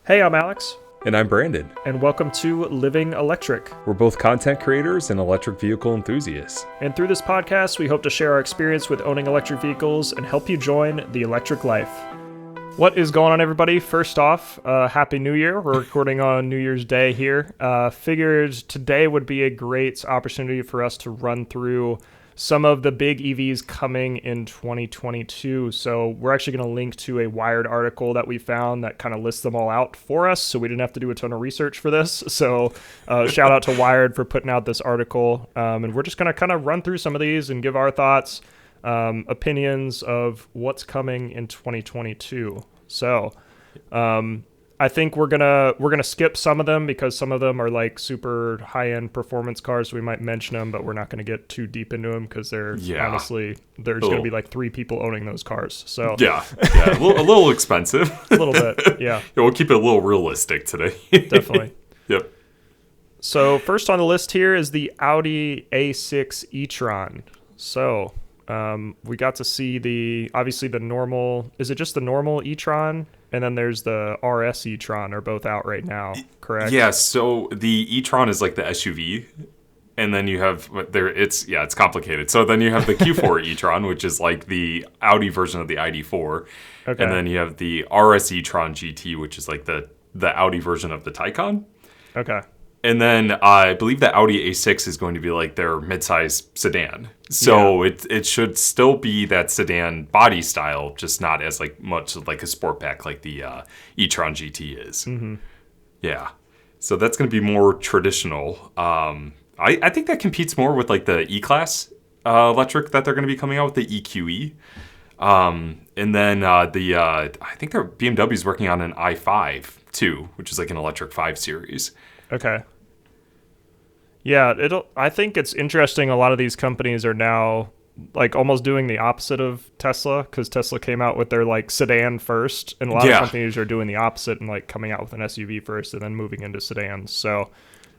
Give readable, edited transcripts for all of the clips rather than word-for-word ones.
Hey, I'm Alex, And I'm Brandon. and welcome to Living Electric. We're both content creators and electric vehicle enthusiasts. And through this podcast, we hope to share our experience with owning electric vehicles and help you join the electric life. What is going on, everybody? First off, Happy New Year. We're recording on New Year's Day here. Figured today would be a great opportunity for us to run through some of the big EVs coming in 2022. So we're actually going to link to a Wired article that we found that kind of lists them all out for us. So we didn't have to do a ton of research for this. So shout out to Wired for putting out this article. And we're just going to kind of run through some of these and give our thoughts, opinions of what's coming in 2022. So I think we're gonna skip some of them because some of them are like super high-end performance cars. So we might mention them, but we're not going to get too deep into them because honestly, there's going to be like 3 people owning those cars. So a little expensive. A little bit, yeah. We'll keep it a little realistic today. Definitely. Yep. So first on the list here is the Audi A6 e-tron. So we got to see the normal. Is it just the normal e-tron? And then there's the RS e-tron are both out right now, correct? Yeah, so the e-tron is like the SUV. And then you have it's complicated. So then you have the Q4 e-tron, which is like the Audi version of the ID4. Okay. And then you have the RS e-tron GT, which is like the Audi version of the Taycan. Okay. And then I believe the Audi A6 is going to be like their midsize sedan. So it should still be that sedan body style, just not as like much like a sportback like the e-tron GT is. Mm-hmm. Yeah. So that's going to be more traditional. I think that competes more with like the E-Class electric that they're going to be coming out with, the EQE. And then I think BMW is working on an i5 too, which is like an electric 5 Series. Okay. Yeah, I think it's interesting. A lot of these companies are now like almost doing the opposite of Tesla, because Tesla came out with their like sedan first, and a lot of companies are doing the opposite and like coming out with an SUV first and then moving into sedans. So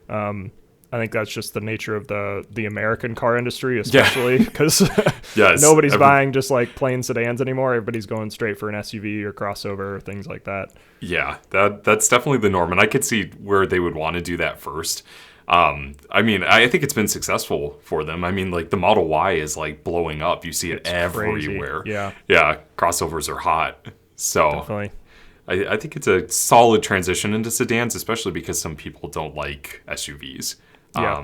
I think that's just the nature of the American car industry, especially because nobody's buying just like plain sedans anymore. Everybody's going straight for an SUV or crossover or things like that. Yeah, that's definitely the norm, and I could see where they would want to do that first. I mean, I think it's been successful for them. I mean, like the Model Y is like blowing up. You see it everywhere. Crazy. Yeah. Crossovers are hot. So definitely. I think it's a solid transition into sedans, especially because some people don't like SUVs. Yeah,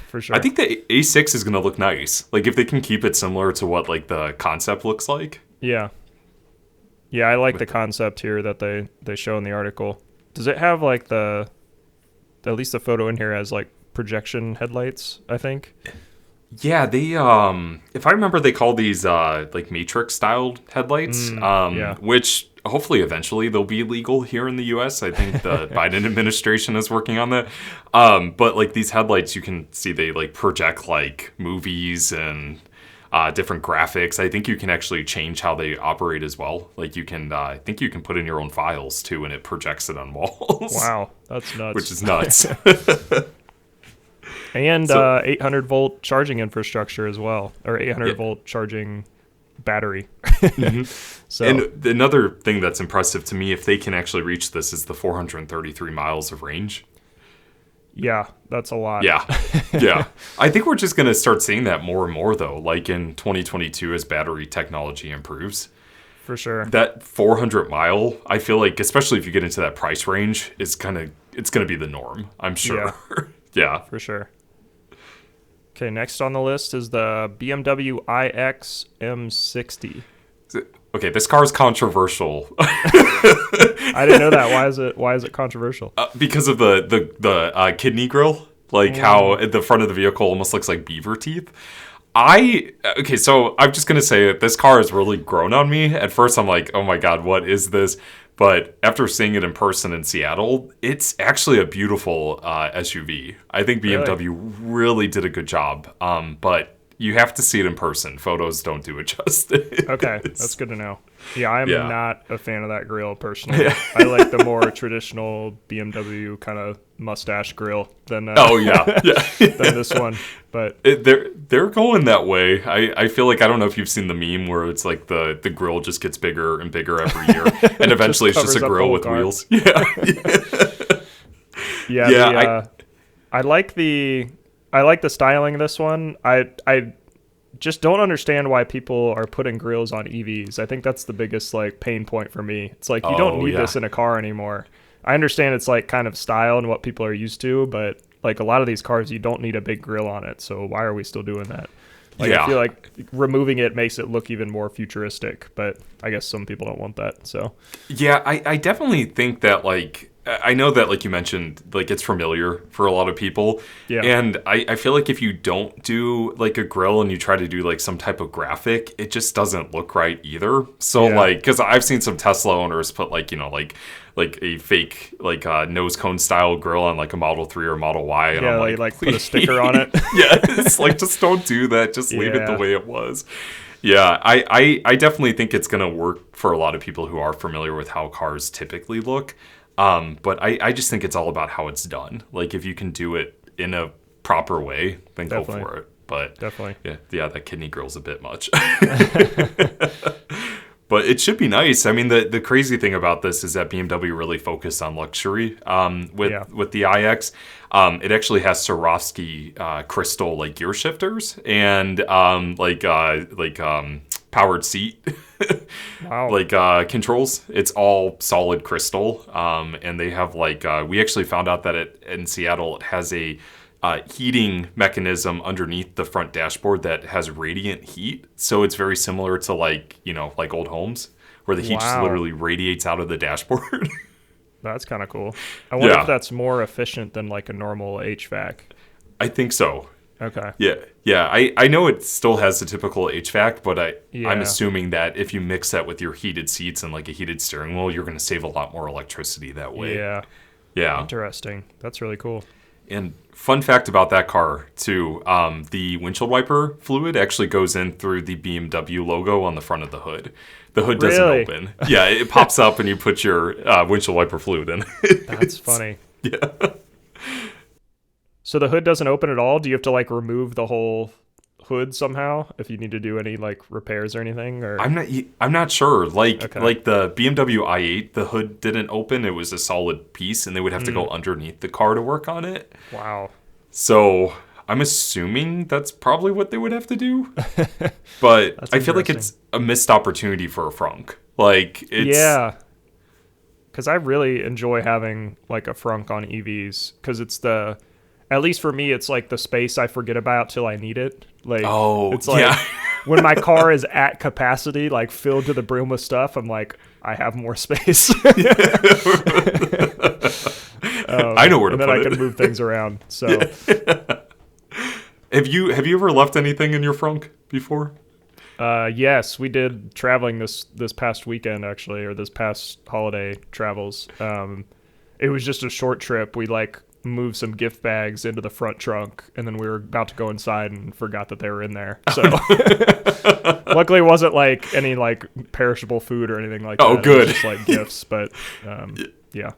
for sure. I think the A6 is going to look nice. Like if they can keep it similar to what like the concept looks like. Yeah. Yeah, I like the concept here that they show in the article. Does it have like at least the photo in here has like projection headlights, I think? Yeah, they if I remember, they call these like Matrix styled headlights, which hopefully eventually they'll be legal here in the US. I think the Biden administration is working on that. But like these headlights, you can see they like project like movies and different graphics. I think you can actually change how they operate as well. Like you can, I think you can put in your own files too, and it projects it on walls. Wow, that's nuts. Which is nuts. And 800 volt charging infrastructure as well, or 800 volt charging battery. Mm-hmm. So, and another thing that's impressive to me, if they can actually reach this, is the 433 miles of range. Yeah, that's a lot. Yeah. I think we're just going to start seeing that more and more, though, like in 2022 as battery technology improves. For sure. That 400 mile, I feel like, especially if you get into that price range, it's going to be the norm, I'm sure. Yeah. For sure. Okay, next on the list is the BMW iX M60. Okay, this car is controversial. I didn't know that. Why is it controversial? Because of the kidney grill, like how the front of the vehicle almost looks like beaver teeth. So I'm just gonna say that this car has really grown on me. At first, I'm like, oh my god, what is this? But after seeing it in person in Seattle, it's actually a beautiful SUV. I think BMW really did a good job. But You have to see it in person. Photos don't do it justice. Okay, that's good to know. Yeah, I'm Yeah. not a fan of that grill personally. I like the more traditional BMW kind of mustache grill than Oh yeah, yeah. than this one. But They're going that way. I feel like, I don't know if you've seen the meme where it's like the grill just gets bigger and bigger every year, and eventually it's just a covers up the grill whole with car. wheels. Yeah, yeah, I like the styling of this one. I just don't understand why people are putting grills on EVs. I think that's the biggest like pain point for me. It's like you don't need this in a car anymore. I understand it's like kind of style and what people are used to, but like a lot of these cars, you don't need a big grill on it. So why are we still doing that? Like I feel like removing it makes it look even more futuristic, but I guess some people don't want that. So yeah, I definitely think that, like, I know that, like you mentioned, like it's familiar for a lot of people. Yeah. And I feel like if you don't do like a grill and you try to do like some type of graphic, it just doesn't look right either. So like, because I've seen some Tesla owners put like, you know, like a fake like nose cone style grill on like a Model 3 or Model Y. And I'm like put a sticker on it. Yeah, it's like, just don't do that. Just leave it the way it was. Yeah, I definitely think it's going to work for a lot of people who are familiar with how cars typically look. But I just think it's all about how it's done. Like, if you can do it in a proper way, then go for it. But definitely. Yeah, that kidney grill's a bit much. But it should be nice. I mean, the crazy thing about this is that BMW really focused on luxury with the iX. It actually has Swarovski crystal like gear shifters and powered seat controls. It's all solid crystal. And they have we actually found out that in Seattle it has a heating mechanism underneath the front dashboard that has radiant heat. So it's very similar to like old homes where the heat just literally radiates out of the dashboard. That's kind of cool. I wonder if that's more efficient than like a normal HVAC. I think so. Okay. Yeah. I know it still has the typical HVAC, but I'm assuming that if you mix that with your heated seats and like a heated steering wheel, you're going to save a lot more electricity that way. Yeah. Interesting. That's really cool. And fun fact about that car, too, the windshield wiper fluid actually goes in through the BMW logo on the front of the hood. The hood doesn't open. Yeah, it pops up and you put your windshield wiper fluid in. That's funny. Yeah. So the hood doesn't open at all? Do you have to like remove the whole hood somehow if you need to do any like repairs or anything? Or I'm not sure. Like the BMW i8, the hood didn't open. It was a solid piece, and they would have to go underneath the car to work on it. Wow. So I'm assuming that's probably what they would have to do. But I feel like it's a missed opportunity for a frunk. Like it's because I really enjoy having like a frunk on EVs because it's at least for me, it's like the space I forget about till I need it. Like, it's like when my car is at capacity, like filled to the brim with stuff, I'm like, I have more space. I know where to put it. And then I can move things around. So, have you ever left anything in your frunk before? Yes, we did traveling this past weekend actually, or this past holiday travels. It was just a short trip. We moved some gift bags into the front trunk, and then we were about to go inside and forgot that they were in there. So luckily it wasn't like any like perishable food or anything like that. Oh, good. It was just like gifts, but yeah.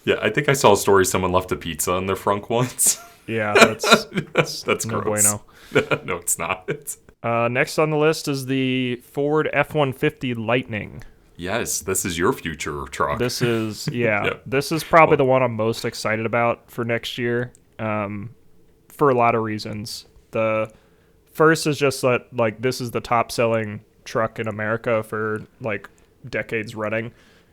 Yeah, I think I saw a story someone left a pizza in their frunk once. Yeah, that's no gross. Bueno. No, it's not. Next on the list is the Ford F-150 Lightning. Yes, this is your future truck. This is, this is probably the one I'm most excited about for next year, for a lot of reasons. The first is just that, like, this is the top-selling truck in America for, like, decades running,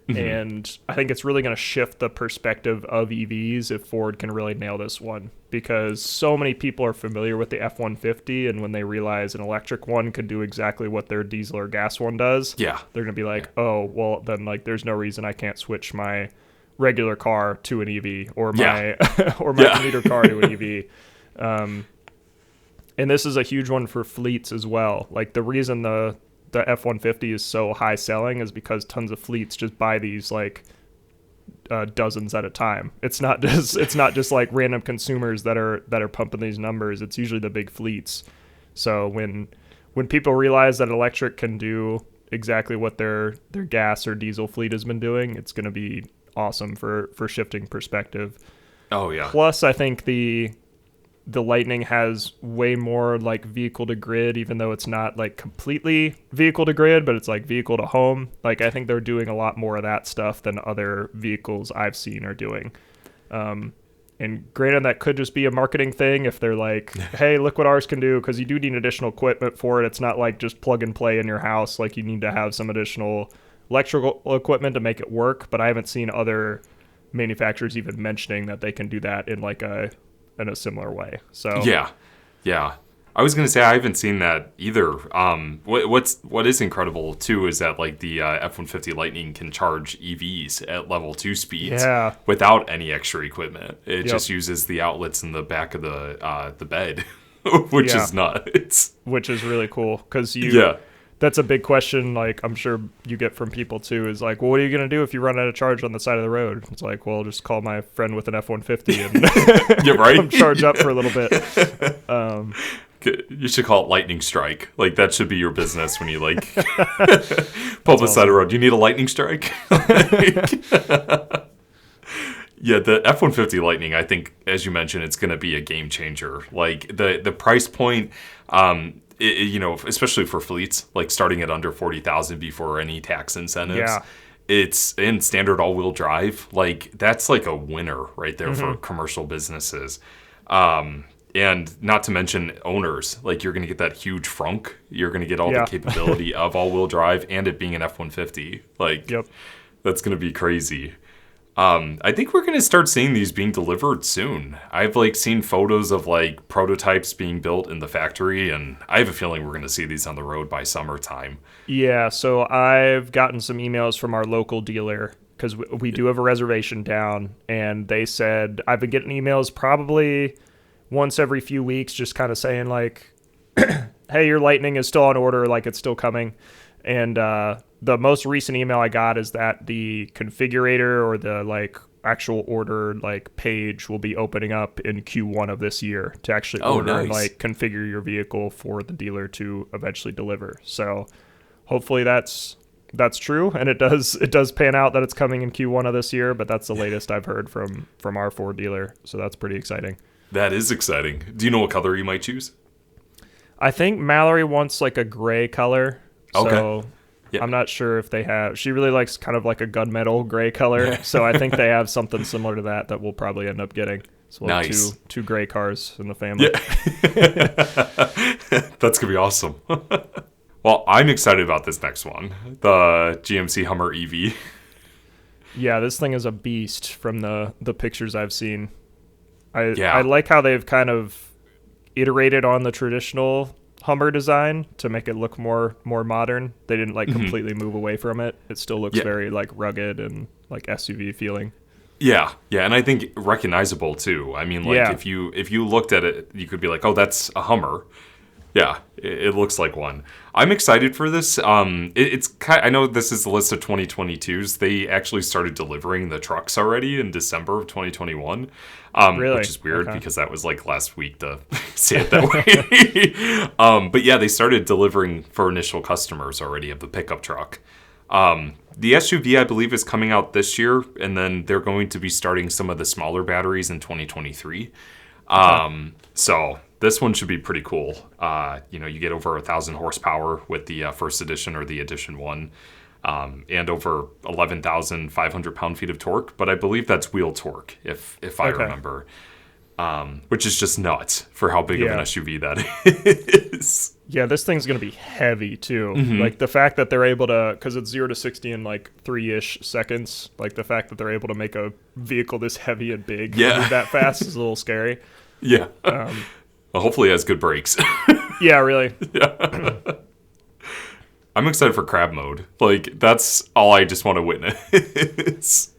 and I think it's really going to shift the perspective of EVs if Ford can really nail this one, because so many people are familiar with the F-150, and when they realize an electric one could do exactly what their diesel or gas one does, they're going to be like, oh, well, then like there's no reason I can't switch my regular car to an EV or my commuter car to an EV. And this is a huge one for fleets as well. Like the reason the F-150 is so high selling is because tons of fleets just buy these like dozens at a time. It's not just like random consumers that are pumping these numbers. It's usually the big fleets. So when people realize that electric can do exactly what their gas or diesel fleet has been doing, it's going to be awesome for shifting perspective. Oh yeah. Plus, I think the Lightning has way more like vehicle to grid, even though it's not like completely vehicle to grid, but it's like vehicle to home. Like I think they're doing a lot more of that stuff than other vehicles I've seen are doing. And granted, that could just be a marketing thing if they're like, hey, look what ours can do, because you do need additional equipment for it. It's not like just plug and play in your house. Like you need to have some additional electrical equipment to make it work. But I haven't seen other manufacturers even mentioning that they can do that in like in a similar way. So yeah. I was gonna say I haven't seen that either. What is incredible too is that like the F-150 Lightning can charge EVs at level 2 speeds without any extra equipment. It just uses the outlets in the back of the bed, which is nuts. Which is really cool because that's a big question, like I'm sure you get from people too, is like, well, what are you going to do if you run out of charge on the side of the road? It's like, well, just call my friend with an F-150 and yeah, right? charge up for a little bit. You should call it lightning strike. Like that should be your business when you like pull up the side of the road. You need a lightning strike? Yeah, the F-150 Lightning, I think, as you mentioned, it's going to be a game changer. Like the price point, especially for fleets, like starting at under $40,000 before any tax incentives. Yeah. It's in standard all-wheel drive. Like that's like a winner right there for commercial businesses. And not to mention owners, like you're going to get that huge frunk. You're going to get all the capability of all-wheel drive and it being an F-150. Like that's going to be crazy. I think we're going to start seeing these being delivered soon. I've like seen photos of like prototypes being built in the factory, and I have a feeling we're going to see these on the road by summertime. Yeah, so I've gotten some emails from our local dealer because we do have a reservation down, and they said I've been getting emails probably once every few weeks just kind of saying like, hey, your Lightning is still on order, like it's still coming. And the most recent email I got is that the configurator or the like actual order like page will be opening up in Q1 of this year to actually order and like configure your vehicle for the dealer to eventually deliver. So hopefully that's true, and it does pan out that it's coming in Q1 of this year, but that's the latest I've heard from our Ford dealer. So that's pretty exciting. That is exciting. Do you know what color you might choose? I think Mallory wants like a gray color. Okay. So I'm not sure if they have. She really likes kind of like a gunmetal gray color. So I think they have something similar to that we'll probably end up getting. So we'll have two gray cars in the family. Yeah. That's going to be awesome. Well, I'm excited about this next one, the GMC Hummer EV. Yeah, this thing is a beast from the pictures I've seen. I like how they've kind of iterated on the traditional Hummer design to make it look more modern. They didn't like completely move away from it. It still looks very like rugged and like SUV feeling. Yeah, and I think recognizable too. I mean, like if you looked at it, you could be like, oh, that's a Hummer. Yeah, it looks like one. I'm excited for this. I know this is the list of 2022s. They actually started delivering the trucks already in December of 2021. Really? Which is weird because that was like last week to say it that way. But yeah, they started delivering for initial customers already of the pickup truck. The SUV, I believe, is coming out this year, and then they're going to be starting some of the smaller batteries in 2023. So this one should be pretty cool. You get over 1,000 horsepower with the first edition or the edition 1, and over 11,500 pound-feet of torque. But I believe that's wheel torque, if I remember, which is just nuts for how big of an SUV that is. Yeah, this thing's going to be heavy, too. Like, the fact that they're able to, because it's 0 to 60 in, like, 3-ish seconds, like, the fact that they're able to make a vehicle this heavy and big move that fast is a little scary. Yeah. Well, hopefully it has good brakes. Yeah, really. Yeah. I'm excited for crab mode. Like, that's all I just want to witness.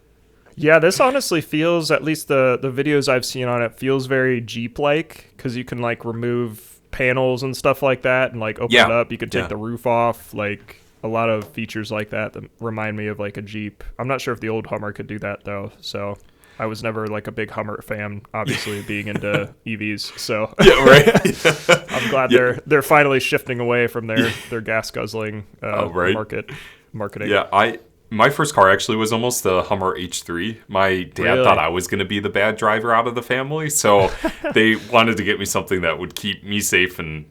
Yeah, this honestly feels, at least the videos I've seen on it, feels very Jeep-like, because you can, like, remove panels and stuff like that and, like, open it up. You can take the roof off. Like, a lot of features like that remind me of, like, a Jeep. I'm not sure if the old Hummer could do that, though, so... I was never like a big Hummer fan, obviously being into EVs. So Yeah, right. I'm glad they're finally shifting away from their gas guzzling marketing. Yeah, my first car actually was almost the Hummer H3. My dad Really? thought I was going to be the bad driver out of the family, so they wanted to get me something that would keep me safe and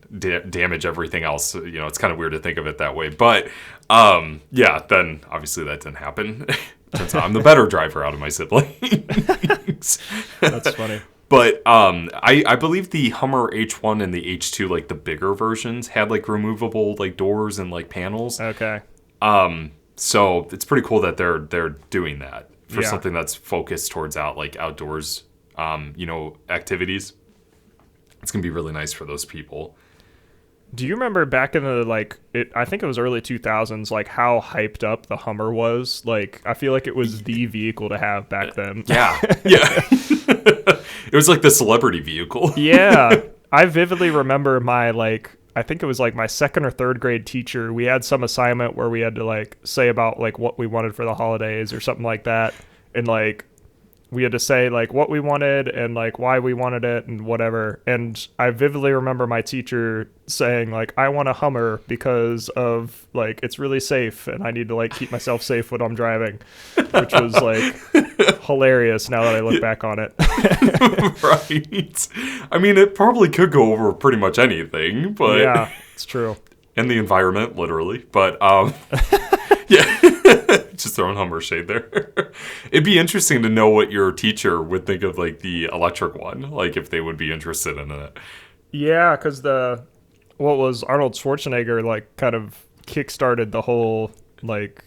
damage everything else. You know, it's kind of weird to think of it that way, but yeah, then obviously that didn't happen. Turns out I'm the better driver out of my siblings. That's funny. But I believe the Hummer H1 and the H2, like the bigger versions, had like removable like doors and like panels. Okay. So it's pretty cool that they're doing that for Yeah. something that's focused towards outdoors, activities. It's gonna be really nice for those people. Do you remember back in the I think it was early 2000s, like how hyped up the Hummer was? Like I feel like it was the vehicle to have back then. Yeah, yeah. It was like the celebrity vehicle. Yeah. I vividly remember I think it was like my second or third grade teacher. We had some assignment where we had to like say about like what we wanted for the holidays or something like that. And like we had to say like what we wanted and like why we wanted it and whatever. And I vividly remember my teacher saying like, I want a Hummer because of like, it's really safe and I need to like keep myself safe when I'm driving, which was like hilarious now that I look back on it. Right. I mean, it probably could go over pretty much anything, but Yeah, it's true. and the environment, literally. But yeah, just throwing Hummer shade there. It'd be interesting to know what your teacher would think of like the electric one, like if they would be interested in it. Yeah, because what was Arnold Schwarzenegger like kind of kickstarted the whole like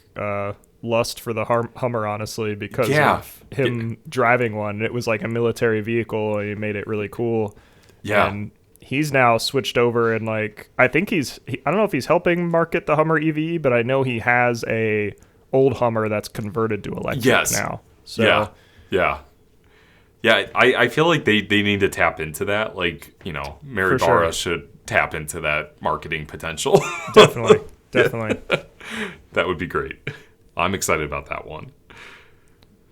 lust for the Hummer, honestly, because of him driving one. It was like a military vehicle and he made it really cool. Yeah. And he's now switched over and like I think I don't know if he's helping market the Hummer EV, but I know he has a old Hummer that's converted to electric now. So yeah. I feel like they need to tap into that. Like, Mary Barra should tap into that marketing potential. Definitely. That would be great. I'm excited about that one.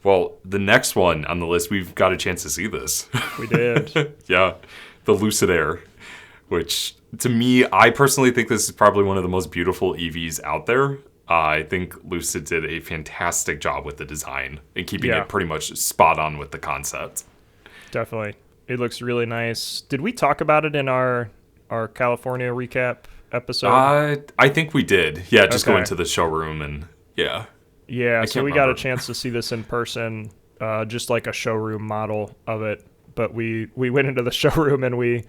Well, the next one on the list, we've got a chance to see this. We did. Yeah. The Lucid Air, which to me, I personally think this is probably one of the most beautiful EVs out there. I think Lucid did a fantastic job with the design and keeping it pretty much spot on with the concept. Definitely. It looks really nice. Did we talk about it in our California recap episode? I think we did. Yeah, just Okay. go into the showroom and yeah. Yeah, so we got a remember. chance to see this in person, just like a showroom model of it. But we went into the showroom and we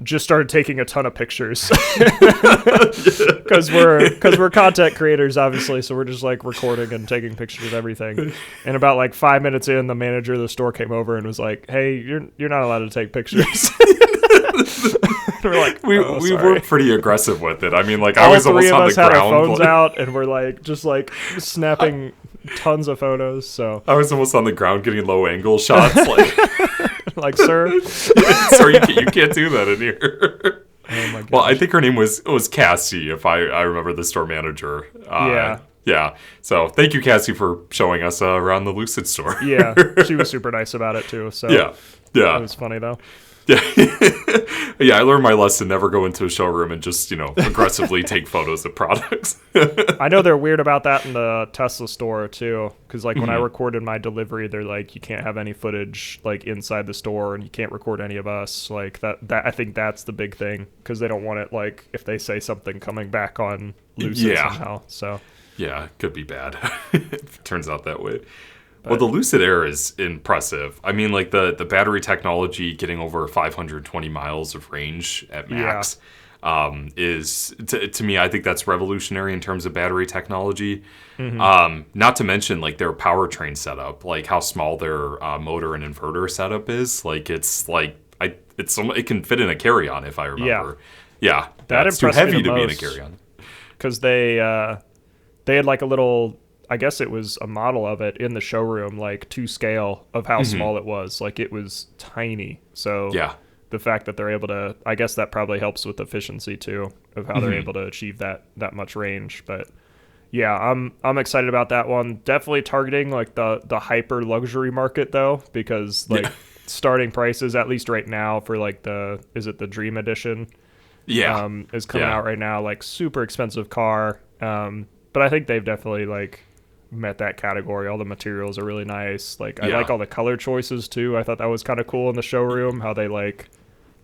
just started taking a ton of pictures because we're content creators, obviously. So we're just like recording and taking pictures of everything. And about like 5 minutes in, the manager of the store came over and was like, "Hey, you're not allowed to take pictures." We're like, We sorry. were pretty aggressive with it. I mean, like I All was three almost of on the us had our ground. phones out and we're like just like snapping tons of photos. So I was almost on the ground getting low angle shots. Like, sir, sir, you can't do that in here. oh my god. Well, I think her name was Cassie, if I remember the store manager. Yeah. So thank you, Cassie, for showing us around the Lucid store. Yeah, she was super nice about it too. So Yeah. it was funny though. Yeah. Yeah, I learned my lesson: never go into a showroom and just aggressively take photos of products. I know they're weird about that in the Tesla store too, because like when I recorded my delivery, they're like, you can't have any footage like inside the store, and you can't record any of us. Like that I think that's the big thing, because they don't want it like if they say something coming back on Lucid somehow. So yeah, could be bad if it turns out that way. Well, the Lucid Air is impressive. I mean, like the battery technology getting over 520 miles of range at max is, to me, I think that's revolutionary in terms of battery technology. Not to mention like their powertrain setup, like how small their motor and inverter setup is. Like it can fit in a carry-on if I remember. Yeah, that's too impressed me heavy the to be in a most. carry-on. because they had like a little, I guess it was a model of it in the showroom, like to scale of how small it was. Like it was tiny. So Yeah. the fact that they're able to, I guess that probably helps with efficiency too, of how they're able to achieve that much range. But Yeah, I'm excited about that one. Definitely targeting like the hyper luxury market though, because like starting prices, at least right now, for like the Dream Edition, Yeah. is coming out right now, like super expensive car. But I think they've definitely like met that category. All the materials are really nice. Like I like all the color choices too. I thought that was kind of cool in the showroom, how they like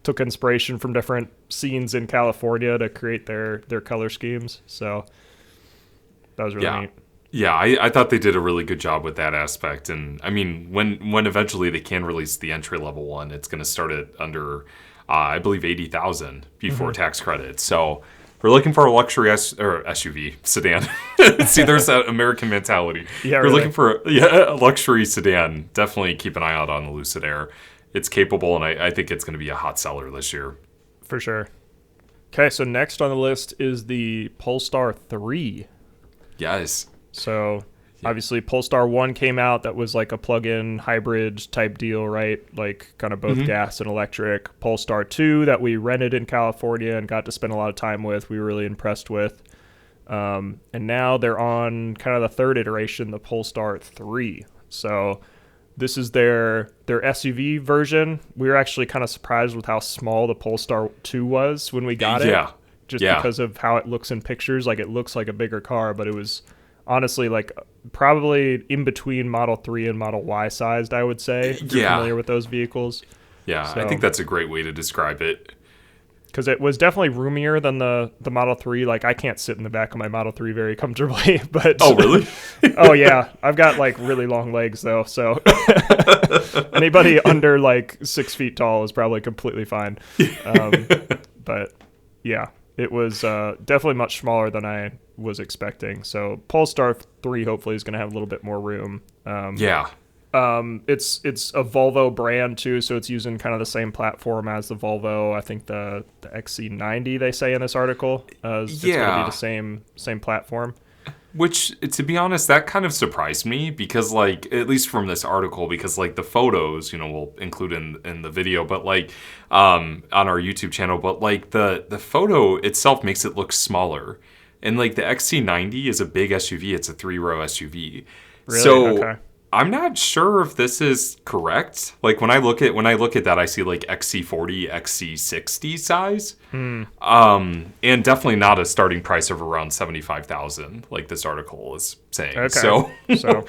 took inspiration from different scenes in California to create their color schemes. So that was really neat. Yeah, I thought they did a really good job with that aspect. And I mean, when eventually they can release the entry level one, it's going to start at under, I believe, 80,000 before tax credit. So if we're looking for a luxury SUV sedan, see, there's that American mentality. Yeah, if you're looking for a luxury sedan, definitely keep an eye out on the Lucid Air. It's capable, and I think it's going to be a hot seller this year. For sure. Okay, so next on the list is the Polestar 3. Yes. So obviously Polestar 1 came out. That was like a plug-in hybrid type deal, right? Like kind of both gas and electric. Polestar 2 that we rented in California and got to spend a lot of time with, we were really impressed with. And now they're on kind of the third iteration, the Polestar 3. So this is their SUV version. We were actually kind of surprised with how small the Polestar 2 was when we got it. Just because of how it looks in pictures. Like it looks like a bigger car, but it was honestly like probably in between Model 3 and Model Y sized, I would say. If you're familiar with those vehicles. Yeah, so, I think that's a great way to describe it. Because it was definitely roomier than the Model 3. Like I can't sit in the back of my Model 3 very comfortably. But oh, really? Oh, yeah. I've got like really long legs though. So anybody under like 6 feet tall is probably completely fine. But yeah. It was definitely much smaller than I was expecting. So Polestar 3 hopefully is going to have a little bit more room. It's a Volvo brand too, so it's using kind of the same platform as the Volvo. I think the XC90 they say in this article it's going to be the same platform. Which, to be honest, that kind of surprised me because, like, at least from this article, because, like, the photos, we'll include in the video, but, like, on our YouTube channel, but, like, the photo itself makes it look smaller. And, like, the XC90 is a big SUV. It's a 3-row SUV. Really? So, okay. I'm not sure if this is correct. Like when I look at that, I see like XC40, XC60 size, and definitely not a starting price of around 75,000, like this article is saying. Okay. So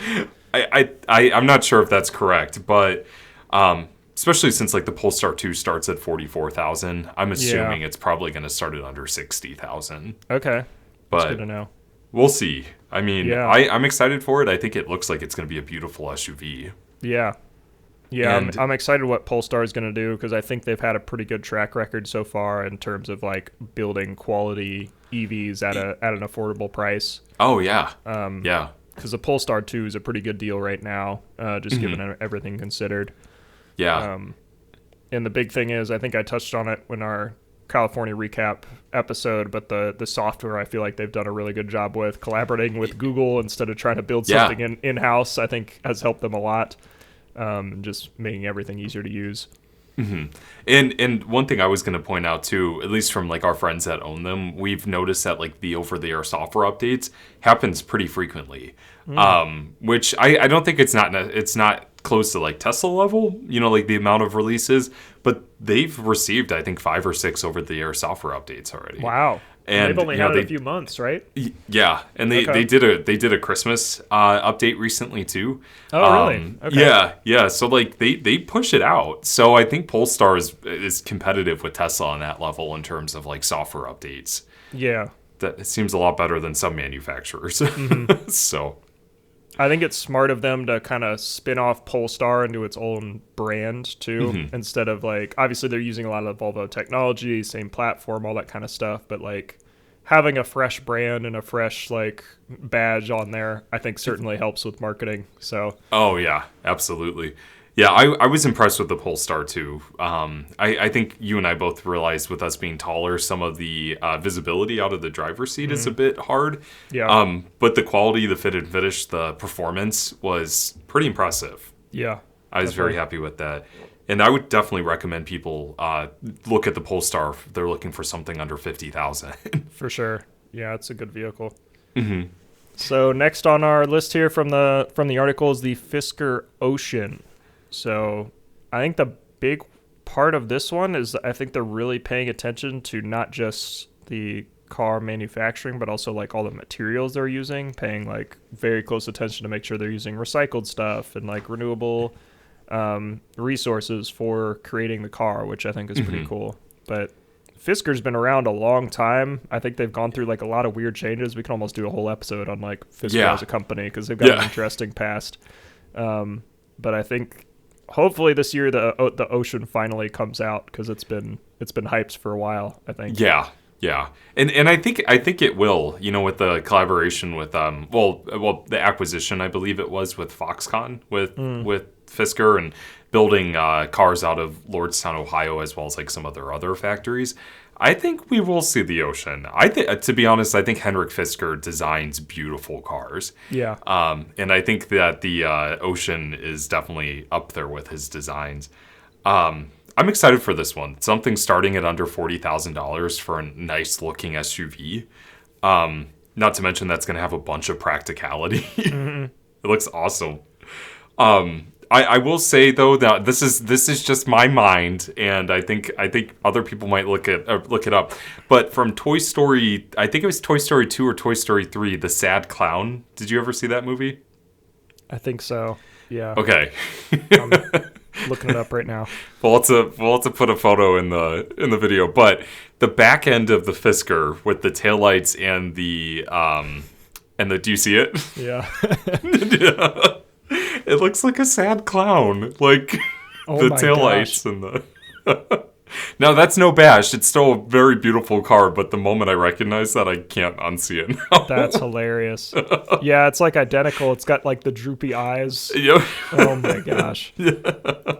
I'm not sure if that's correct, but especially since like the Polestar 2 starts at 44,000, I'm assuming it's probably going to start at under 60,000. Okay, but that's good to know. We'll see. I mean, I'm excited for it. I think it looks like it's going to be a beautiful SUV. Yeah. Yeah, I'm excited what Polestar is going to do because I think they've had a pretty good track record so far in terms of like building quality EVs at an affordable price. Oh, yeah. Yeah. Because the Polestar 2 is a pretty good deal right now, just given everything considered. Yeah. And the big thing is, I think I touched on it when our California recap episode, but the software I feel like they've done a really good job with collaborating with Google instead of trying to build something in-house. I think has helped them a lot, just making everything easier to use. And one thing I was going to point out too, at least from like our friends that own them, we've noticed that like the over-the-air software updates happens pretty frequently, which I don't think it's not close to like Tesla level, like the amount of releases, but they've received I think 5 or 6 over-the-air software updates already. Wow. And they've only had it a few months, right? Yeah, and they did a Christmas update recently too. Oh, really? Okay. Yeah. So like they push it out. So I think Polestar is competitive with Tesla on that level in terms of like software updates. Yeah, that seems a lot better than some manufacturers. So I think it's smart of them to kind of spin off Polestar into its own brand too, instead of like, obviously they're using a lot of the Volvo technology, same platform, all that kind of stuff, but like having a fresh brand and a fresh like badge on there, I think certainly helps with marketing. So. Oh yeah, absolutely. Yeah, I was impressed with the Polestar too. I think you and I both realized with us being taller, some of the visibility out of the driver's seat is a bit hard. Yeah. But the quality, the fit and finish, the performance was pretty impressive. Yeah. I was very happy with that. And I would definitely recommend people look at the Polestar if they're looking for something under 50,000. For sure. Yeah, it's a good vehicle. So next on our list here from the article is the Fisker Ocean. So I think the big part of this one is I think they're really paying attention to not just the car manufacturing, but also like all the materials they're using, paying like very close attention to make sure they're using recycled stuff and like renewable resources for creating the car, which I think is pretty cool. But Fisker's been around a long time. I think they've gone through like a lot of weird changes. We can almost do a whole episode on like Fisker as a company because they've got an interesting past. But I think hopefully this year the Ocean finally comes out because it's been hyped for a while, I think. Yeah. And I think it will, you know, with the collaboration with the acquisition, I believe it was with Foxconn with Fisker and building cars out of Lordstown, Ohio, as well as like some other factories. I think we will see the Ocean. To be honest, I think Henrik Fisker designs beautiful cars. Yeah. And I think that the Ocean is definitely up there with his designs. I'm excited for this one. Something starting at under $40,000 for a nice looking SUV. Not to mention that's going to have a bunch of practicality. It looks awesome. I will say though that this is just my mind, and I think other people might look it up. But from Toy Story, I think it was Toy Story 2 or Toy Story 3, The Sad Clown. Did you ever see that movie? I think so. Yeah. Okay. I'm looking it up right now. We'll have to put a photo in the video. But the back end of the Fisker with the taillights and the do you see it? Yeah. Yeah. It looks like a sad clown. Like the taillights and the Now that's no bash. It's still a very beautiful car, but the moment I recognize that, I can't unsee it now. That's hilarious. Yeah, it's like identical. It's got like the droopy eyes. Yep. Oh my gosh. Yeah.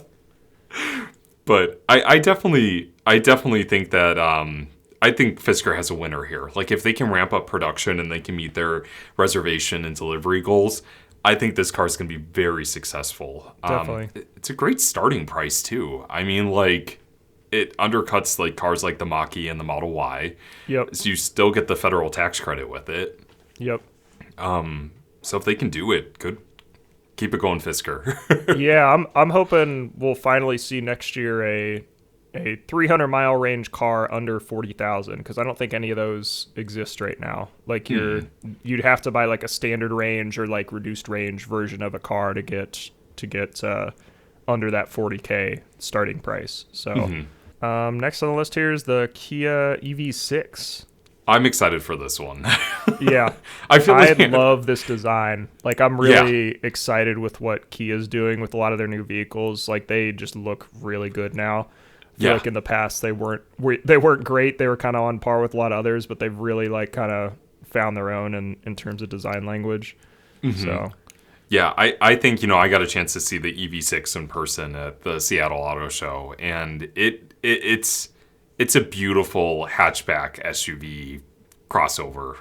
But I definitely think that I think Fisker has a winner here. Like if they can ramp up production and they can meet their reservation and delivery goals, I think this car is going to be very successful. Definitely. It's a great starting price too. I mean, like it undercuts like cars like the Mach-E and the Model Y. Yep. So you still get the federal tax credit with it. Yep. So if they can do it, good. Keep it going, Fisker. Yeah, I'm hoping we'll finally see next year a 300-mile range car under 40,000 because I don't think any of those exist right now. Like you'd have to buy like a standard range or like reduced range version of a car to get under that 40K starting price. So next on the list here is the Kia EV6. I'm excited for this one. Yeah. I love this design. Like I'm really excited with what Kia's doing with a lot of their new vehicles. Like they just look really good now. I feel like in the past they weren't great. They were kind of on par with a lot of others, but they've really like kind of found their own in terms of design language. So yeah, I think, you know, I got a chance to see the EV6 in person at the Seattle Auto Show, and it's a beautiful hatchback SUV crossover.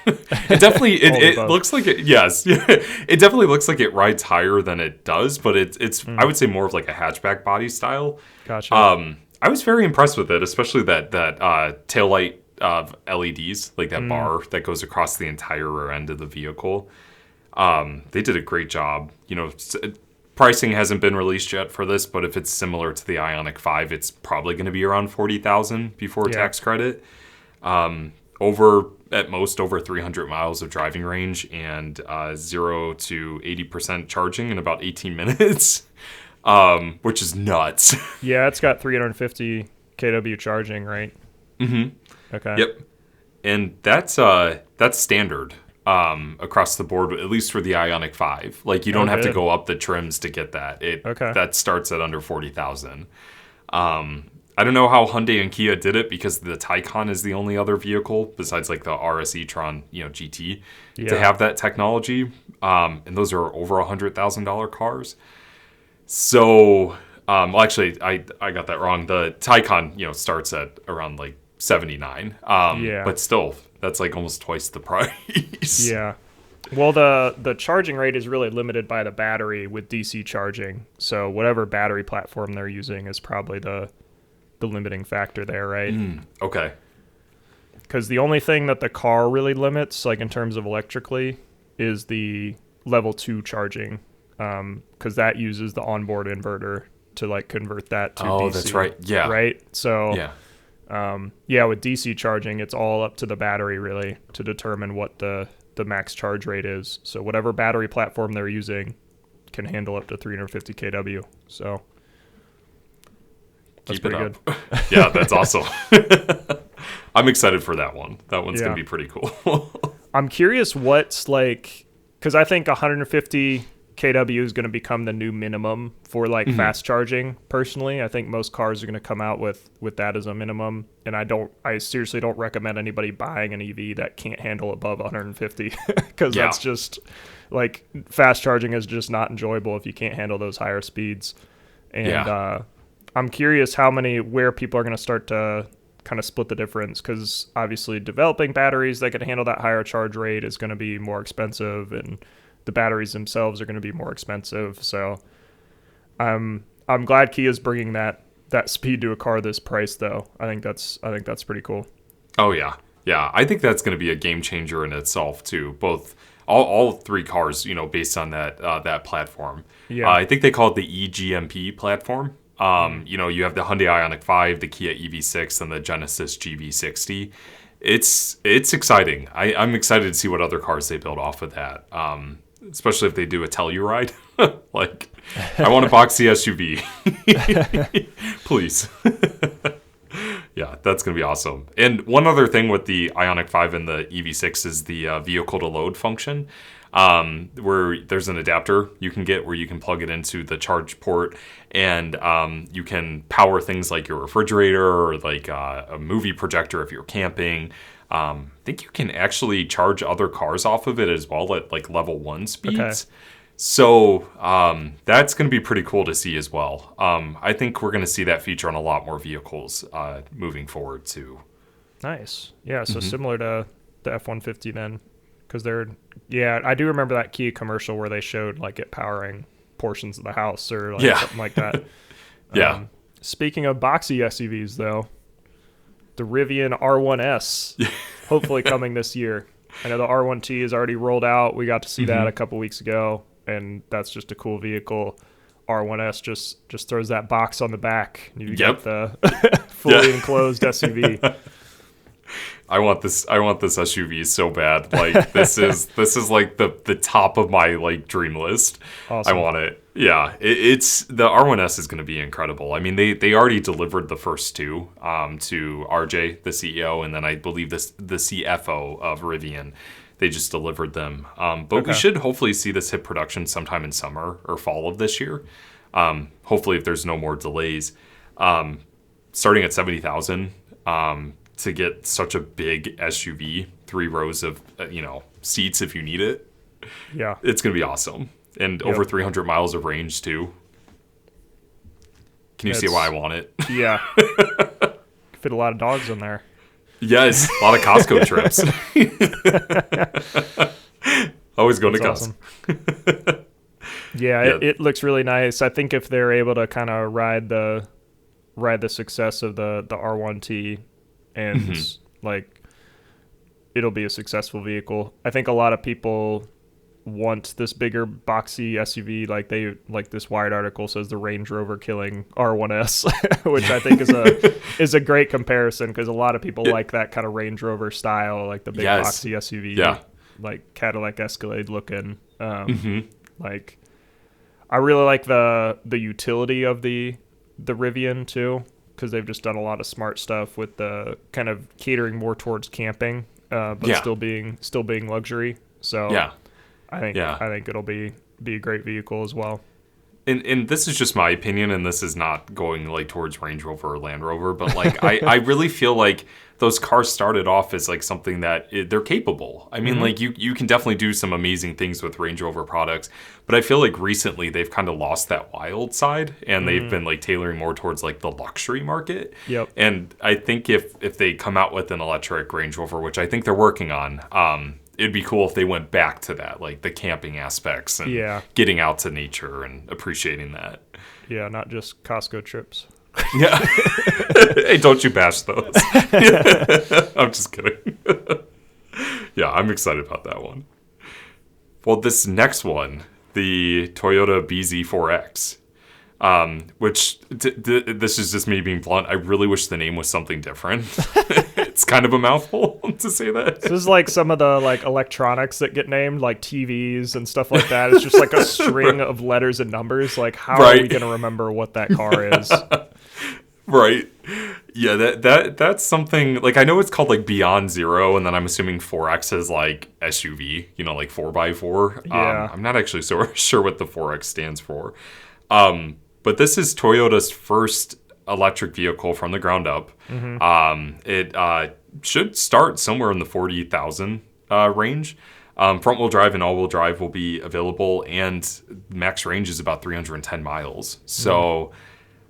It definitely it looks like it. Yes, it definitely looks like it rides higher than it does, but it's I would say more of like a hatchback body style. Gotcha. I was very impressed with it, especially that taillight of LEDs, like that bar that goes across the entire rear end of the vehicle. They did a great job. You know, pricing hasn't been released yet for this, but if it's similar to the Ioniq 5, it's probably going to be around $40,000 before tax credit. At most over 300 miles of driving range and 0 to 80% charging in about 18 minutes, which is nuts. Yeah, it's got 350 kW charging, right? Mm-hmm. Okay. Yep. And that's standard across the board, at least for the Ioniq 5. Like you don't have to go up the trims to get that. That starts at under 40,000. I don't know how Hyundai and Kia did it because the Taycan is the only other vehicle besides like the RS e-tron, GT to have that technology. And those are over $100,000 cars. So, actually, I got that wrong. The Taycan, starts at around like 79. But still, that's like almost twice the price. Yeah. Well, the charging rate is really limited by the battery with DC charging. So whatever battery platform they're using is probably the limiting factor there, right? Okay. Because the only thing that the car really limits, like in terms of electrically, is the level 2 charging, because that uses the onboard inverter to like convert that to DC. Oh, that's right. Yeah. Right. So yeah. with DC charging, it's all up to the battery really to determine what the max charge rate is. So whatever battery platform they're using can handle up to 350 kW. So that's Keep it pretty up. Yeah, that's awesome. I'm excited for that one. That one's going to be pretty cool. I'm curious what's like, because I think 150 kW is going to become the new minimum for like fast charging. Personally, I think most cars are going to come out with that as a minimum, and I seriously don't recommend anybody buying an EV that can't handle above 150, because that's just like fast charging is just not enjoyable if you can't handle those higher speeds. And I'm curious where people are going to start to kind of split the difference, because obviously developing batteries that can handle that higher charge rate is going to be more expensive, and the batteries themselves are going to be more expensive. So I'm glad Kia's bringing that speed to a car this price, though. I think that's pretty cool. Oh yeah. I think that's going to be a game changer in itself too. Both all three cars, based on that platform. Yeah. I think they call it the eGMP platform. You have the Hyundai Ioniq 5, the Kia EV6, and the Genesis GV60. It's exciting. I'm excited to see what other cars they build off of that. Especially if they do a Telluride. Like, I want a boxy SUV. Please. Yeah, that's going to be awesome. And one other thing with the Ioniq 5 and the EV6 is the vehicle to load function, where there's an adapter you can get where you can plug it into the charge port, and you can power things like your refrigerator or like a movie projector if you're camping. I think you can actually charge other cars off of it as well at like level 1 speeds. Okay. So that's going to be pretty cool to see as well. I think we're going to see that feature on a lot more vehicles moving forward too. Nice. Yeah, so similar to the F-150 then, because I do remember that Kia commercial where they showed like it powering portions of the house or like something like that. Yeah. Speaking of boxy SUVs though, the Rivian R1S, hopefully coming this year. I know the R1T is already rolled out. We got to see that a couple weeks ago, and that's just a cool vehicle. R1S just throws that box on the back. You get the fully enclosed SUV. I want this SUV so bad. Like this is like the top of my like dream list. Awesome. I want it. Yeah, it's the R1S is going to be incredible. I mean, they already delivered the first two to RJ, the CEO, and then I believe the CFO of Rivian. They just delivered them. But we should hopefully see this hit production sometime in summer or fall of this year. Hopefully, if there's no more delays. Starting at $70,000. To get such a big SUV, 3 rows of seats if you need it. Yeah, it's gonna be awesome, and over 300 miles of range too. Can you see why I want it? Yeah, fit a lot of dogs in there. Yes, a lot of Costco trips. Always going to Costco. Awesome. It looks really nice. I think if they're able to kind of ride the success of the R1T. And like, it'll be a successful vehicle. I think a lot of people want this bigger boxy SUV. Like this Wired article says the Range Rover killing R1S, which I think is a great comparison, because a lot of people like that kind of Range Rover style, like the big boxy SUV, like Cadillac Escalade looking. Like, I really like the utility of the Rivian too, because they've just done a lot of smart stuff with the kind of catering more towards camping, but still being luxury. So I think it'll be a great vehicle as well. And this is just my opinion, and this is not going like towards Range Rover or Land Rover, but like I really feel like those cars started off as like something that they're capable. I mean, like you can definitely do some amazing things with Range Rover products, but I feel like recently they've kind of lost that wild side, and they've been like tailoring more towards like the luxury market. Yep. And I think if they come out with an electric Range Rover, which I think they're working on, it'd be cool if they went back to that, like the camping aspects and getting out to nature and appreciating that. Yeah, not just Costco trips. Yeah. Hey, don't you bash those. I'm just kidding. Yeah, I'm excited about that one. Well, this next one, the Toyota BZ4X, which this is just me being blunt. I really wish the name was something different. It's kind of a mouthful to say that. This is like some of the like electronics that get named, like TVs and stuff like that. It's just like a string of letters and numbers. Like, how are we going to remember what that car is? Right. Yeah, that's something, like, I know it's called like Beyond Zero, and then I'm assuming 4X is like SUV, like 4x4. Yeah. I'm not actually so sure what the 4X stands for. But this is Toyota's first electric vehicle from the ground up. It should start somewhere in the 40,000 range. Front-wheel drive and all-wheel drive will be available, and max range is about 310 miles. So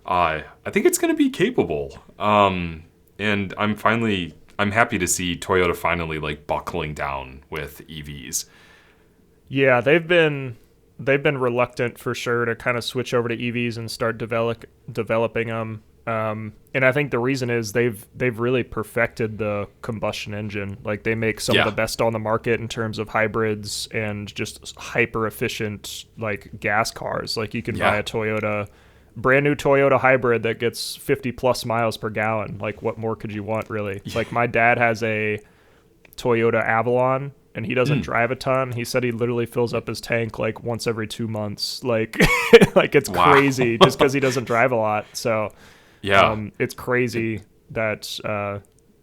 I think it's going to be capable. And I'm happy to see Toyota finally like buckling down with EVs. Yeah, they've been reluctant for sure to kind of switch over to EVs and start developing them. And I think the reason is they've really perfected the combustion engine. Like, they make some of the best on the market in terms of hybrids and just hyper efficient like gas cars. Like, you can buy a brand new Toyota hybrid that gets 50 plus miles per gallon. Like, what more could you want, really? Like, my dad has a Toyota Avalon, and he doesn't drive a ton. He said he literally fills up his tank like once every 2 months. Like, like, it's crazy just because he doesn't drive a lot. So it's crazy that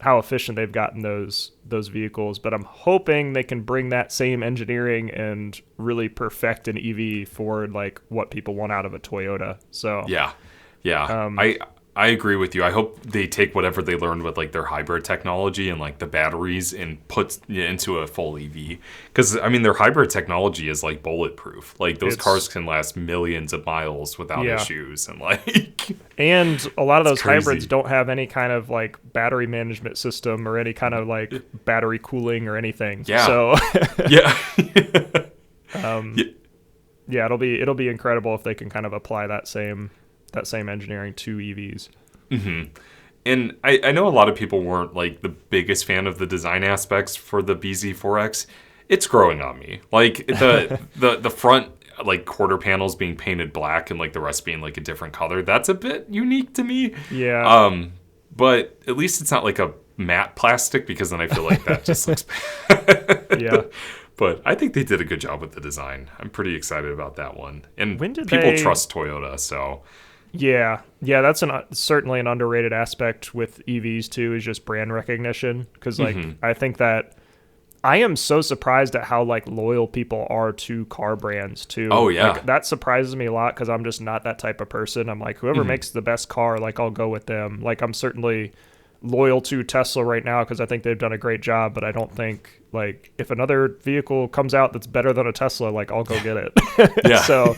how efficient they've gotten those vehicles. But I'm hoping they can bring that same engineering and really perfect an EV for like what people want out of a Toyota. So I agree with you. I hope they take whatever they learned with like their hybrid technology and like the batteries and put into a full EV. Because I mean, their hybrid technology is like bulletproof. Like, those cars can last millions of miles without issues, and like, and a lot of those hybrids don't have any kind of like battery management system or any kind of like battery cooling or anything. Yeah. So it'll be incredible if they can kind of apply that same engineering to EVs. And I know a lot of people weren't like the biggest fan of the design aspects for the BZ4X. It's growing on me. Like, the front like quarter panels being painted black and like the rest being like a different color. That's a bit unique to me. Yeah. But at least it's not like a matte plastic, because then I feel like that just looks bad. Yeah. But I think they did a good job with the design. I'm pretty excited about that one. And people trust Toyota, so. Yeah, that's certainly an underrated aspect with EVs too, is just brand recognition. Because like, I think that I am so surprised at how like loyal people are to car brands too. Oh yeah, like, that surprises me a lot, because I'm just not that type of person. I'm like, whoever makes the best car, like, I'll go with them. Like, I'm certainly loyal to Tesla right now because I think they've done a great job, but I don't think, like, if another vehicle comes out that's better than a Tesla, like, I'll go get it. So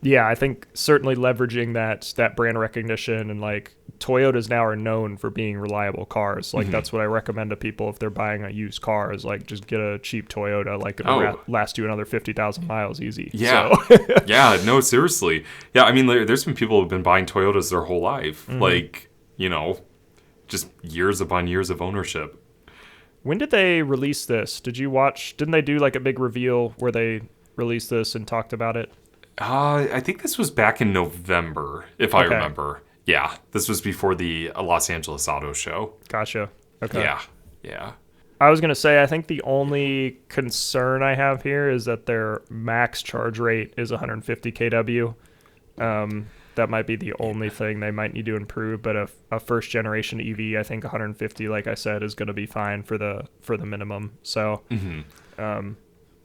yeah, I think certainly leveraging that brand recognition, and like, Toyotas now are known for being reliable cars. Like, that's what I recommend to people if they're buying a used car, is like, just get a cheap Toyota. Like, it'll last you another 50,000 miles easy. Yeah. So. Yeah, no, seriously. Yeah, I mean, there's been people who've been buying Toyotas their whole life. Like, just years upon years of ownership. When did they release this? Didn't they do like a big reveal where they released this and talked about it? I think this was back in November, if I remember. Yeah, this was before the Los Angeles Auto Show. Gotcha. Okay. Yeah. I was going to say, I think the only concern I have here is that their max charge rate is 150 kW. That might be the only thing they might need to improve, but a first generation EV, I think 150, like I said, is going to be fine for the minimum. So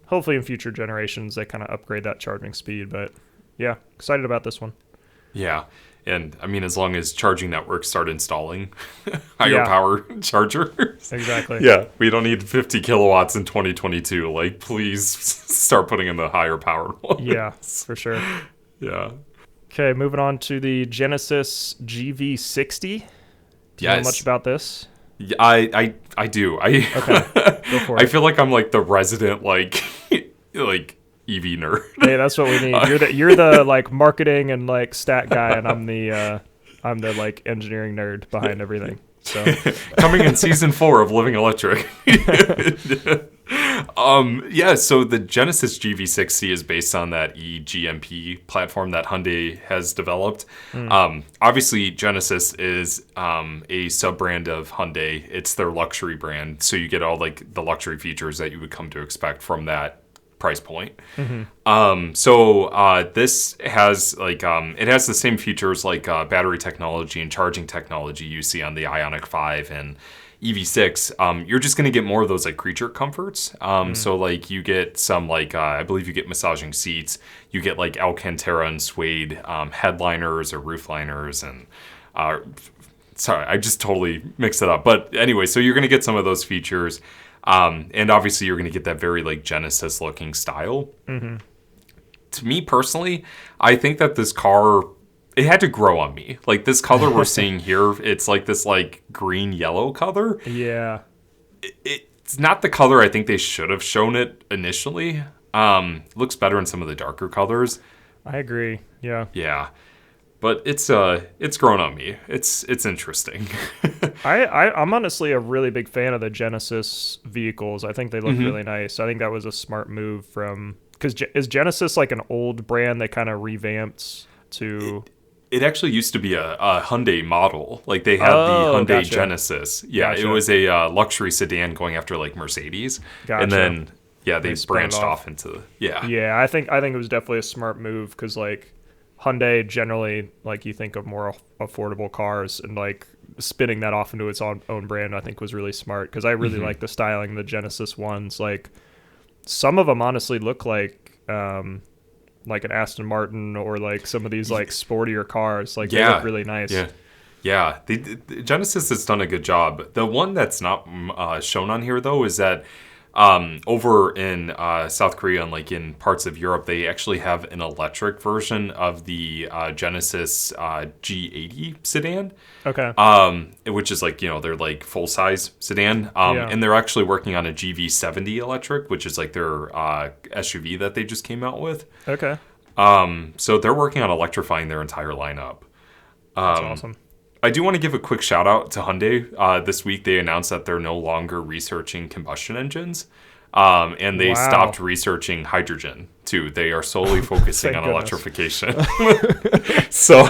hopefully in future generations they kind of upgrade that charging speed. But yeah, excited about this one. Yeah. And I mean, as long as charging networks start installing higher power chargers. Exactly. Yeah. We don't need 50 kilowatts in 2022. Like, please start putting in the higher powered ones. Yeah, for sure. Yeah. Okay, moving on to the Genesis GV60. Do you know much about this? Yeah, I do. Okay, go for it. I feel like I'm like the resident like EV nerd. Hey, that's what we need. You're the like marketing and like stat guy, and I'm the like engineering nerd behind everything. So coming in season 4 of Living Electric. Yeah, so the Genesis GV60 is based on that eGMP platform that Hyundai has developed. Obviously, Genesis is a sub-brand of Hyundai. It's their luxury brand, so you get all like the luxury features that you would come to expect from that price point. So this has like it has the same features like battery technology and charging technology you see on the Ioniq 5 and EV6. You're just going to get more of those like creature comforts. So like you get some like I believe you get massaging seats. You get like Alcantara and suede headliners or roof liners and sorry, I just totally mixed it up. But anyway, so you're going to get some of those features. And obviously you're going to get that very like Genesis looking style. To me personally, I think that this car, it had to grow on me. Like this color we're seeing here, it's like this like green yellow color. Yeah. It's not the color I think they should have shown it initially. Looks better in some of the darker colors. I agree. Yeah. Yeah. But it's grown on me. It's interesting. I'm honestly a really big fan of the Genesis vehicles. I think they look really nice. I think that was a smart move because is Genesis like an old brand that kind of revamped to... It actually used to be a Hyundai model. Like they had the Hyundai gotcha. Genesis. Yeah, Gotcha. It was a luxury sedan going after like Mercedes. Gotcha. And then, yeah, they spun it branched off. off into, yeah. Yeah, I think it was definitely a smart move because like Hyundai generally, like you think of more affordable cars, and like spinning that off into its own brand I think was really smart because I really like the styling of the Genesis ones. Like some of them honestly look like an Aston Martin or like some of these like sportier cars. Like they look really nice. Yeah. The Genesis has done a good job. The one that's not shown on here though is that over in South Korea and like in parts of Europe, they actually have an electric version of the Genesis G80 sedan. Okay. Which is like, they're like full size sedan. And they're actually working on a GV70 electric, which is like their SUV that they just came out with. Okay. So they're working on electrifying their entire lineup. That's awesome. I do want to give a quick shout out to Hyundai. This week they announced that they're no longer researching combustion engines. And they stopped researching hydrogen too. They are solely focusing on electrification. So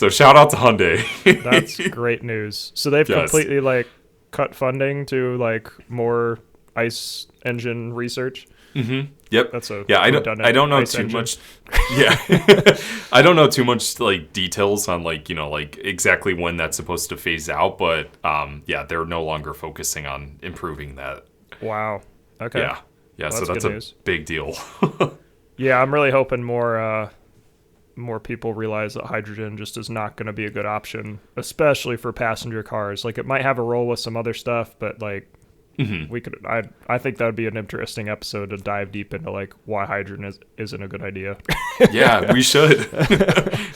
shout out to Hyundai. That's great news. So they've completely like cut funding to like more ICE engine research. Yep. That's I don't know too much. Yeah. I don't know too much like details on like exactly when that's supposed to phase out, but they're no longer focusing on improving that. Wow. Okay. Yeah. Well, so that's a big deal. Yeah, I'm really hoping more people realize that hydrogen just is not going to be a good option, especially for passenger cars. Like it might have a role with some other stuff, but like we could. I think that would be an interesting episode to dive deep into like why hydrogen isn't a good idea. Yeah, we should.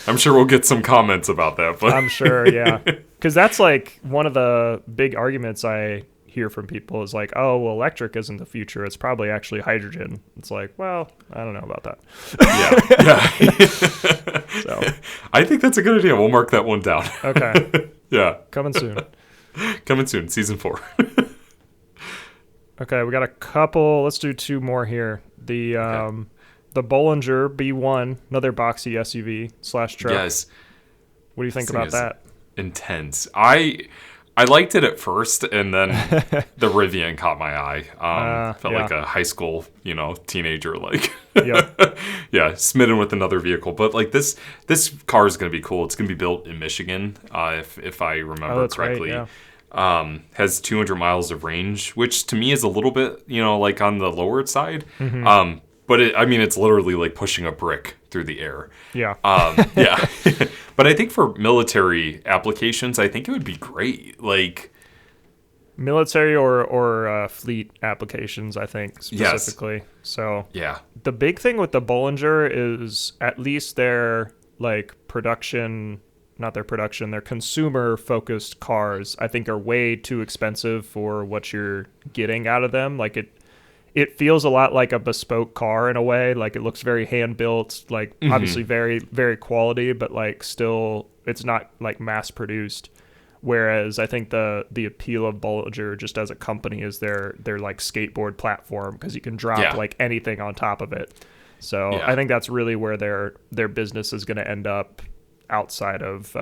I'm sure we'll get some comments about that. But I'm sure, yeah, because that's like one of the big arguments I hear from people is like, oh, well, electric isn't the future. It's probably actually hydrogen. It's like, well, I don't know about that. Yeah. So I think that's a good idea. We'll mark that one down. Okay. Yeah. Coming soon. Season 4. Okay, we got a couple. Let's do 2 more here. The Bollinger B1, another boxy SUV / truck. Yes. What do you think about that? Intense. I liked it at first, and then the Rivian caught my eye. Felt like a high school, teenager, like, smitten with another vehicle. But like this car is going to be cool. It's going to be built in Michigan, if I remember correctly. Right, yeah. Has 200 miles of range, which to me is a little bit, like on the lower side. But it's literally like pushing a brick through the air. Yeah. Yeah. But I think for military applications, I think it would be great. Like military or fleet applications, I think specifically. Yes. So yeah, the big thing with the Bollinger is at least their like their consumer focused cars, I think are way too expensive for what you're getting out of them. Like it feels a lot like a bespoke car in a way. Like it looks very hand built, like obviously very, very quality, but like still it's not like mass produced. Whereas I think the appeal of Bollinger just as a company is their like skateboard platform, because you can drop like anything on top of it. So I think that's really where their business is going to end up outside of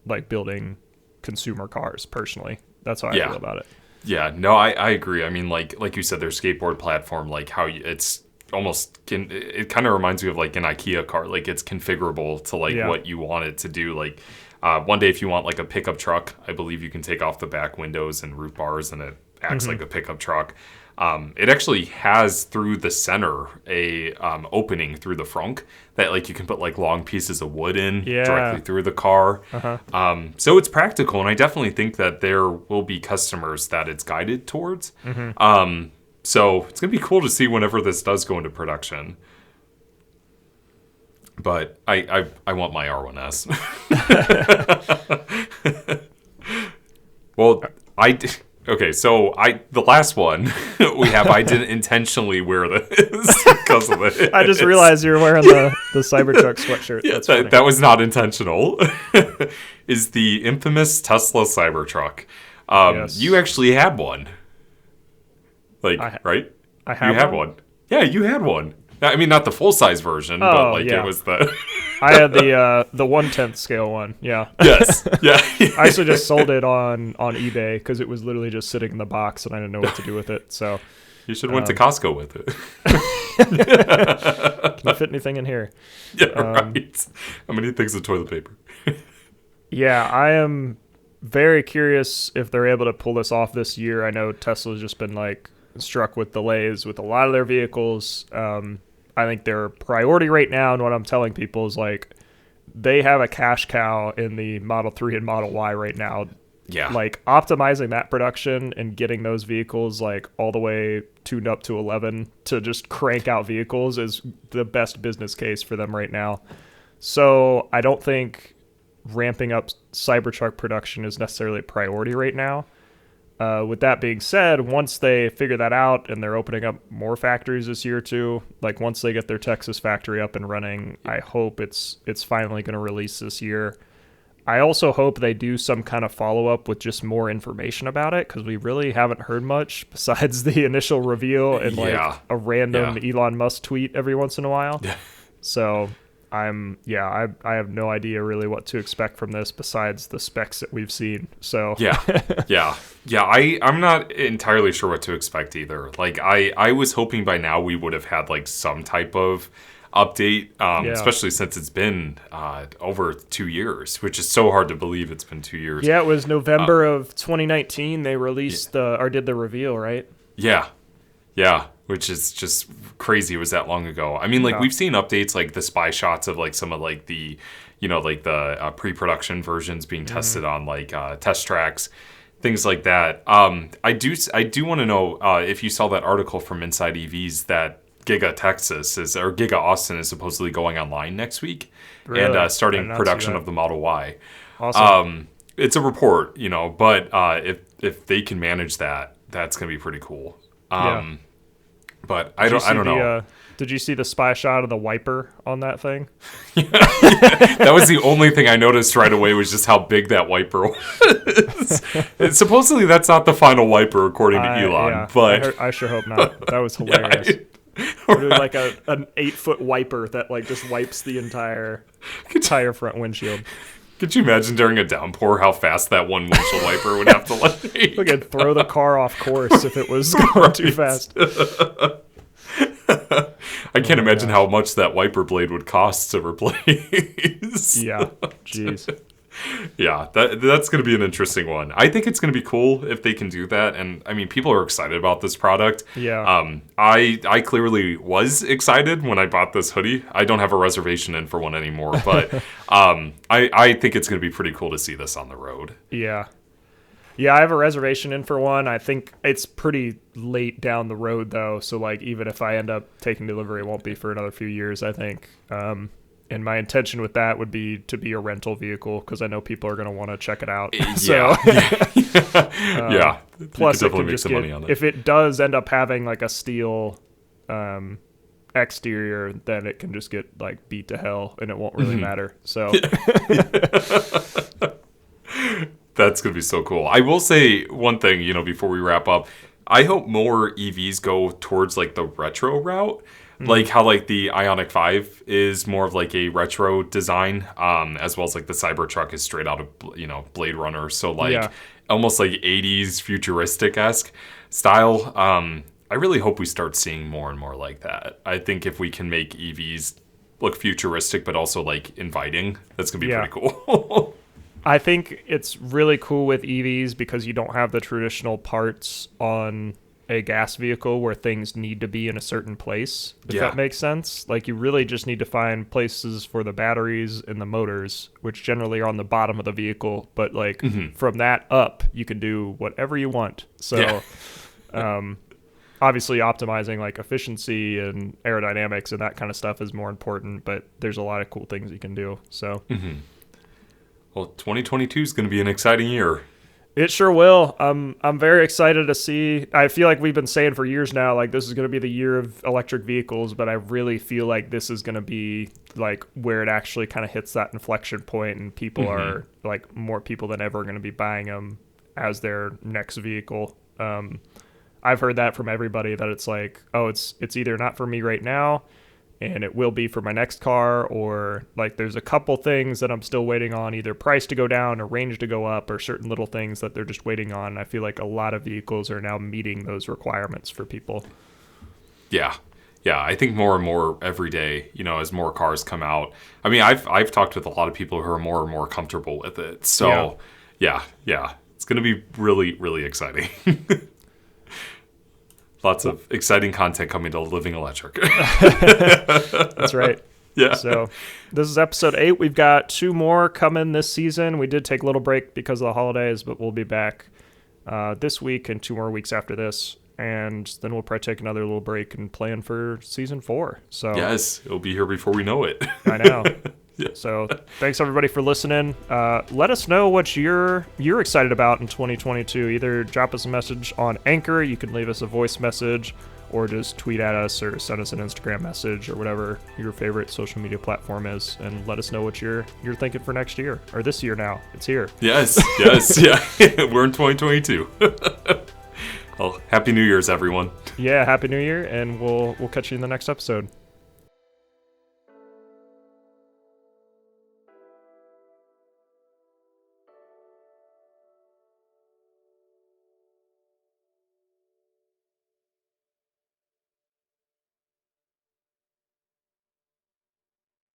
like building consumer cars. Personally, that's how I feel about it. Yeah, no, I agree. I mean, like you said, their skateboard platform, like how it's almost it kind of reminds me of like an IKEA car. Like it's configurable to like what you want it to do. Like one day if you want like a pickup truck, I believe you can take off the back windows and roof bars and it acts like a pickup truck. It actually has through the center a opening through the frunk that like you can put like long pieces of wood in directly through the car. So it's practical, and I definitely think that there will be customers that it's guided towards. So it's gonna be cool to see whenever this does go into production. But I want my R1S. Well, okay, so the last one we have, I didn't intentionally wear this because of it. I just realized you were wearing the Cybertruck sweatshirt. Yeah, that was not intentional. Is the infamous Tesla Cybertruck. You actually had one. Right? I have You had one. Yeah, you had one. I mean, not the full-size version, but like it was the... I had the 1/10 scale one, yeah. Yes, yeah. I actually just sold it on eBay because it was literally just sitting in the box and I didn't know what to do with it, so... You should have went to Costco with it. Can you fit anything in here? Yeah, right. How many things of toilet paper? Yeah, I am very curious if they're able to pull this off this year. I know Tesla's just been like struck with delays with a lot of their vehicles. I think their priority right now, and what I'm telling people is like they have a cash cow in the Model 3 and Model Y right now. Yeah. Like optimizing that production and getting those vehicles like all the way tuned up to 11 to just crank out vehicles is the best business case for them right now. So I don't think ramping up Cybertruck production is necessarily a priority right now. With that being said, once they figure that out and they're opening up more factories this year too, like once they get their Texas factory up and running, I hope it's finally going to release this year. I also hope they do some kind of follow-up with just more information about it, because we really haven't heard much besides the initial reveal and like a random Elon Musk tweet every once in a while. So I have no idea really what to expect from this besides the specs that we've seen. So I'm not entirely sure what to expect either. Like I was hoping by now we would have had like some type of update, especially since it's been over 2 years, which is so hard to believe it's been 2 years. Yeah, it was November of 2019 they released did the reveal, right? Yeah, which is just crazy. It was that long ago. I mean, like we've seen updates like the spy shots of like some of like the, like the pre-production versions being tested on like test tracks, things like that. I do want to know if you saw that article from Inside EVs that Giga Austin is supposedly going online next week and starting production of the Model Y. Awesome. It's a report, but if they can manage that, that's going to be pretty cool. But I don't know. Did you see the spy shot of the wiper on that thing? That was the only thing I noticed right away, was just how big that wiper was. And supposedly that's not the final wiper according to Elon, but I sure hope not. That was hilarious. Like an 8-foot wiper that like just wipes the entire front windshield. Could you imagine during a downpour how fast that one windshield wiper would have to like... We could throw the car off course if it was going too fast. I can't imagine how much that wiper blade would cost to replace. Yeah, jeez. Yeah, that's going to be an interesting one. I think it's going to be cool if they can do that. And I mean, people are excited about this product. Yeah. I clearly was excited when I bought this hoodie. I don't have a reservation in for one anymore, but I think it's going to be pretty cool to see this on the road. Yeah. Yeah, I have a reservation in for one. I think it's pretty late down the road though, so like even if I end up taking delivery, it won't be for another few years, I think. And my intention with that would be to be a rental vehicle, because I know people are going to want to check it out. So, yeah. Plus, it can just money on it. If it does end up having like a steel exterior, then it can just get like beat to hell, and it won't really matter. So, That's going to be so cool. I will say one thing, before we wrap up. I hope more EVs go towards like the retro route. Like how like the Ioniq 5 is more of like a retro design, as well as like the Cybertruck is straight out of, Blade Runner. So like almost like 80s futuristic-esque style. I really hope we start seeing more and more like that. I think if we can make EVs look futuristic but also like inviting, that's going to be pretty cool. I think it's really cool with EVs because you don't have the traditional parts on a gas vehicle where things need to be in a certain place, if that makes sense. Like, you really just need to find places for the batteries and the motors, which generally are on the bottom of the vehicle. But, like, from that up, you can do whatever you want. So, obviously, optimizing, like, efficiency and aerodynamics and that kind of stuff is more important. But there's a lot of cool things you can do. So, Well, 2022 is going to be an exciting year. It sure will. I'm very excited to see. I feel like we've been saying for years now, like, this is going to be the year of electric vehicles, but I really feel like this is going to be like where it actually kind of hits that inflection point, and people are like more people than ever going to be buying them as their next vehicle. I've heard that from everybody, that it's like, oh, it's either not for me right now, and it will be for my next car, or like there's a couple things that I'm still waiting on, either price to go down or range to go up, or certain little things that they're just waiting on. I feel like a lot of vehicles are now meeting those requirements for people. Yeah, I think more and more every day, as more cars come out. I mean, I've talked with a lot of people who are more and more comfortable with it. So yeah, it's going to be really, really exciting. Lots of exciting content coming to Living Electric. That's right. Yeah. So this is episode 8. We've got 2 more coming this season. We did take a little break because of the holidays, but we'll be back this week and 2 more weeks after this. And then we'll probably take another little break and plan for season 4. So yes, it'll be here before we know it. I know. Yeah. So thanks everybody for listening. Let us know what you're excited about in 2022. Either drop us a message on Anchor, you can leave us a voice message, or just tweet at us or send us an Instagram message or whatever your favorite social media platform is, and let us know what you're thinking for next year, or this year now. It's here. Yes, yeah. We're in 2022. Well, Happy New Year's, everyone. Yeah, Happy New Year, and we'll catch you in the next episode.